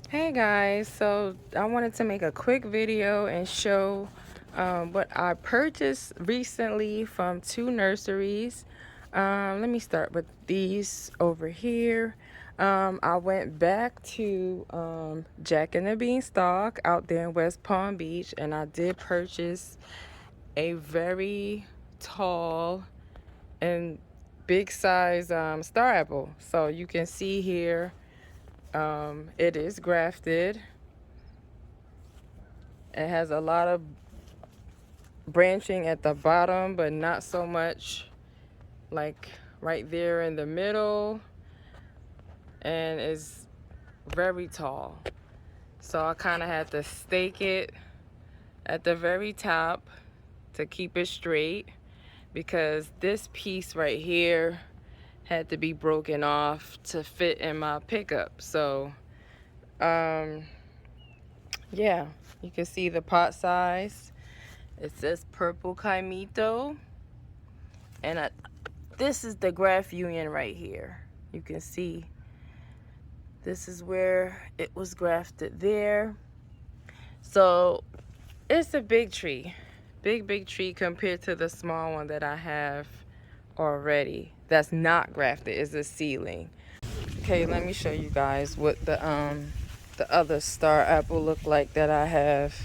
Hey guys, so I wanted to make a quick video and show what I purchased recently from two nurseries. Let me start with these over here. I went back to Jack and the Beanstalk out there in West Palm Beach, and I did purchase a very tall and big size star apple. So you can see here, it is grafted. It has a lot of branching at the bottom, but not so much like right there in the middle, and it's very tall. So I kind of had to stake it at the very top to keep it straight, because this piece right here had to be broken off to fit in my pickup. So yeah, you can see the pot size. It says purple Caimito, and this is the graft union right here. You can see this is where it was grafted there. So it's a big tree, big tree compared to the small one that I have already that's not grafted. Is a seedling. Okay, let me show you guys what the other star apple look like that I have.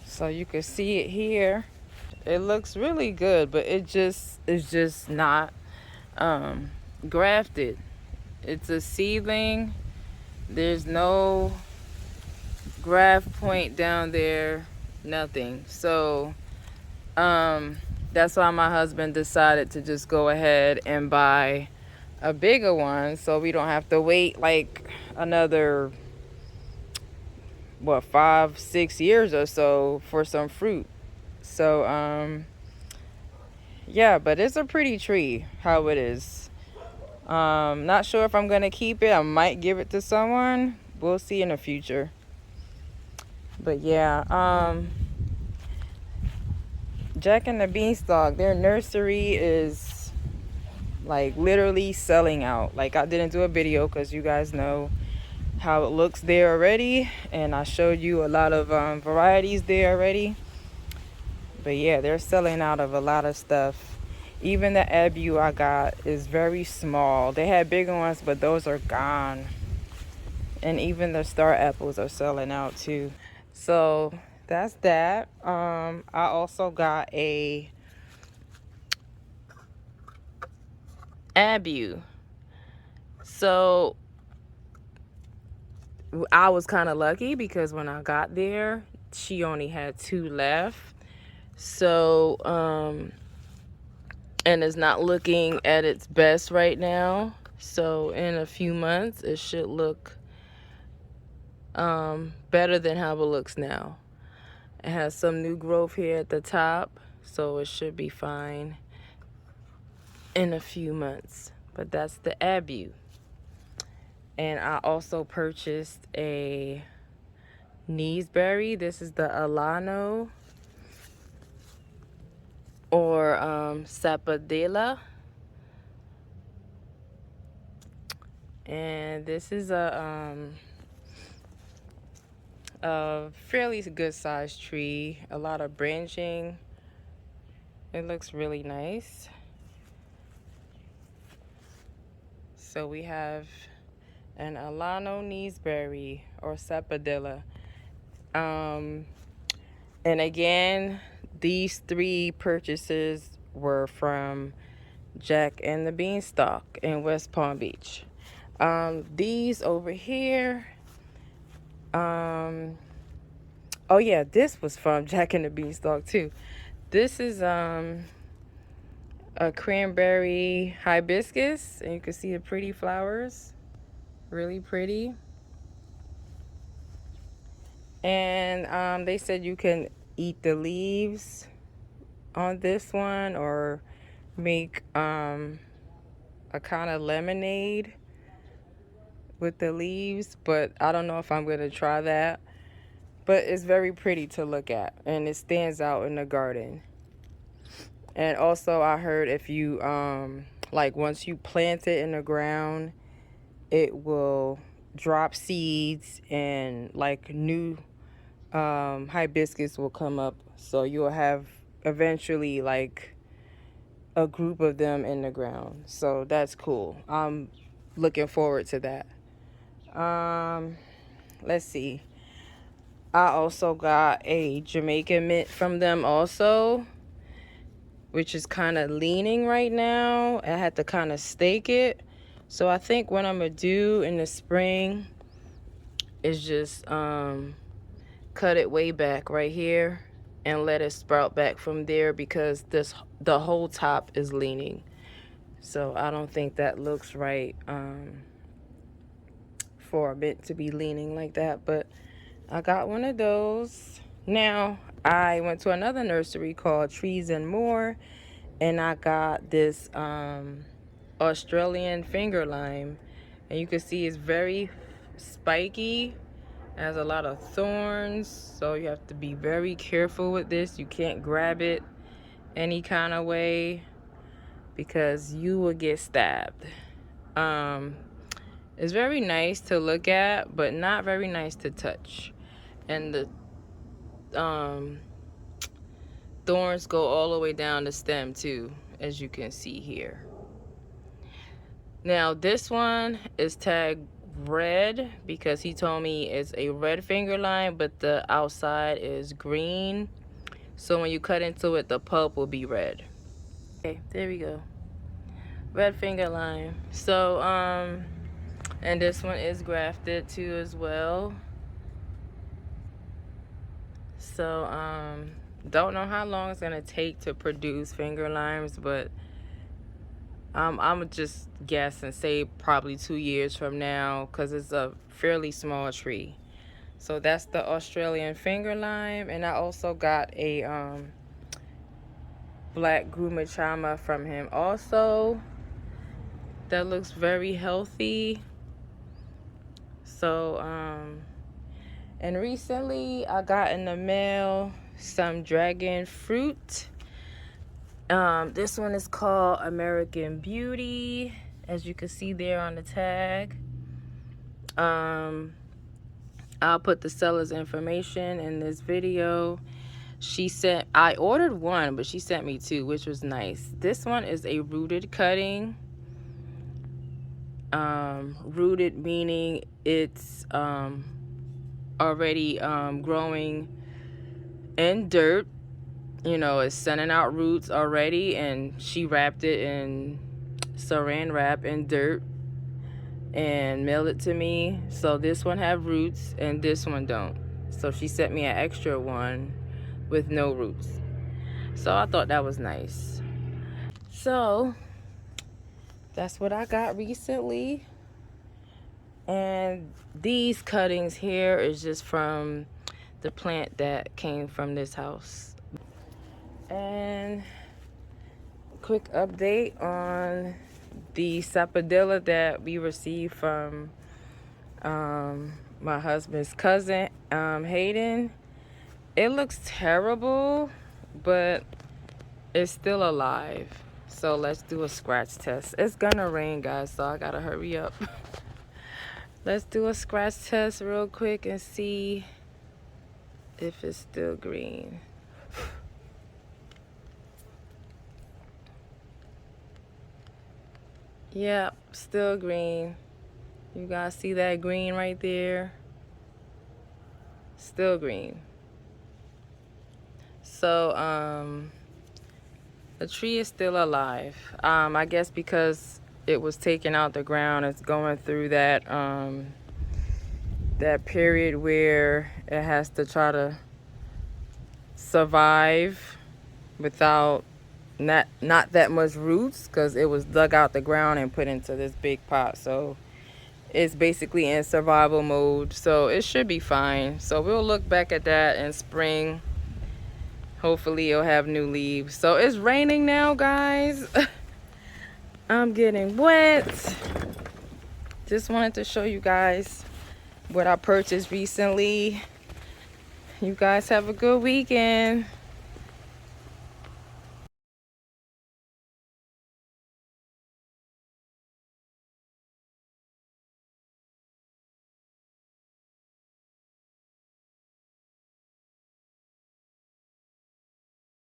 So you can see it here. It looks really good, but it's just not grafted. It's a seedling. There's no graft point down there, nothing. So that's why my husband decided to just go ahead and buy a bigger one, so we don't have to wait like another 5-6 years or so for some fruit. So yeah, but it's a pretty tree how it is. Not sure if I'm gonna keep it. I might give it to someone. We'll see in the future. But yeah, Jack and the Beanstalk, their nursery is like literally selling out. Like, I didn't do a video because you guys know how it looks there already, and I showed you a lot of varieties there already. But yeah, they're selling out of a lot of stuff. Even the abu I got is very small. They had bigger ones, but those are gone. And even the star apples are selling out too. So that's that. I also got a abu. So I was kind of lucky because when I got there, she only had 2 left. So and it's not looking at its best right now. So in a few months it should look better than how it looks now. It has some new growth here at the top, so it should be fine in a few months. But that's the abu. And I also purchased a kneesberry. This is the alano, or sapadilla. And this is a fairly good sized tree, a lot of branching. It looks really nice. So we have an alano kneesberry, or sapadilla. And again, these 3 purchases were from Jack and the Beanstalk in West Palm Beach. These over here, oh yeah, this was from Jack and the Beanstalk too. This is a cranberry hibiscus, and you can see the pretty flowers, really pretty. And they said you can eat the leaves on this one, or make a kind of lemonade with the leaves, but I don't know if I'm gonna try that. But it's very pretty to look at, and it stands out in the garden. And also I heard if you like once you plant it in the ground, it will drop seeds and like new hibiscus will come up, so you'll have eventually like a group of them in the ground. So that's cool. I'm looking forward to that. Let's see, I also got a Jamaican mint from them also, which is kind of leaning right now. I had to kind of stake it. So I think what I'm gonna do in the spring is just cut it way back right here and let it sprout back from there, because the whole top is leaning. So I don't think that looks right for a mint to be leaning like that. But I got one of those. Now I went to another nursery called Trees and More, and I got this Australian finger lime, and you can see it's very spiky. It has a lot of thorns, so you have to be very careful with this. You can't grab it any kind of way because you will get stabbed. It's very nice to look at, but not very nice to touch. And the thorns go all the way down the stem too, as you can see here. Now this one is tagged red because he told me it's a red finger lime, but the outside is green. So when you cut into it, the pulp will be red. Okay, there we go. Red finger lime. So and this one is grafted too as well. So don't know how long it's gonna take to produce finger limes, but I'm just guess and say probably 2 years from now, because it's a fairly small tree. So that's the Australian finger lime. And I also got a black gumachama from him also. That looks very healthy. So and recently I got in the mail some dragon fruit. This one is called American Beauty, as you can see there on the tag. I'll put the seller's information in this video. I ordered one, but she sent me two, which was nice. This one is a rooted cutting. Rooted meaning it's already growing in dirt. You know, it's sending out roots already, and she wrapped it in saran wrap in dirt and mailed it to me. So this one have roots and this one don't. So she sent me an extra one with no roots. So I thought that was nice. So that's what I got recently. And these cuttings here is just from the plant that came from this house. And quick update on the sapodilla that we received from my husband's cousin, Hayden. It looks terrible, but it's still alive. So let's do a scratch test. It's gonna rain, guys, so I gotta hurry up. Let's do a scratch test real quick and see if it's still green. Yep, still green. You guys see that green right there? Still green. So the tree is still alive. I guess because it was taken out the ground, it's going through that that period where it has to try to survive without not that much roots, because it was dug out the ground and put into this big pot. So it's basically in survival mode, so it should be fine. So we'll look back at that in spring. Hopefully it'll have new leaves. So it's raining now, guys. I'm getting wet. Just wanted to show you guys what I purchased recently. You guys have a good weekend.